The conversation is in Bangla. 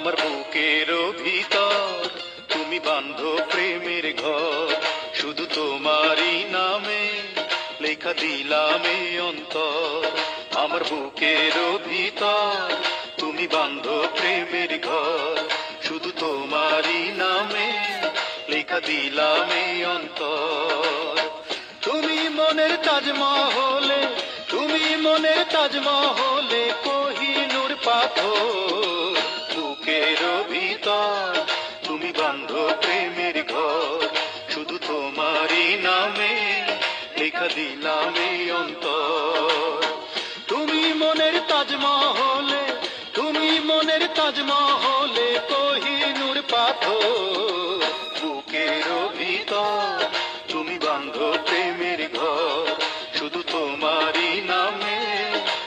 আমার বুকের ভিতর তুমি বাঁধো প্রেমের ঘর, শুধু তোমারই নামে লেখা দিলাম এই অন্তর। আমার বুকের ভিতর তুমি বাঁধো প্রেমের ঘর, শুধু তোমারই নামে লেখা দিলাম এই অন্তর। তুমি মনের তাজমহলে, তুমি মনের তাজমহলে কোহিনূর পাথর। বুকের ভিতর তুমি বাঁধো প্রেমের ঘর, শুধু তোমারই নামে লেখা দিলাম এই অন্তর। তুমি মনের তাজমহলে, তুমি মনের তাজমহলে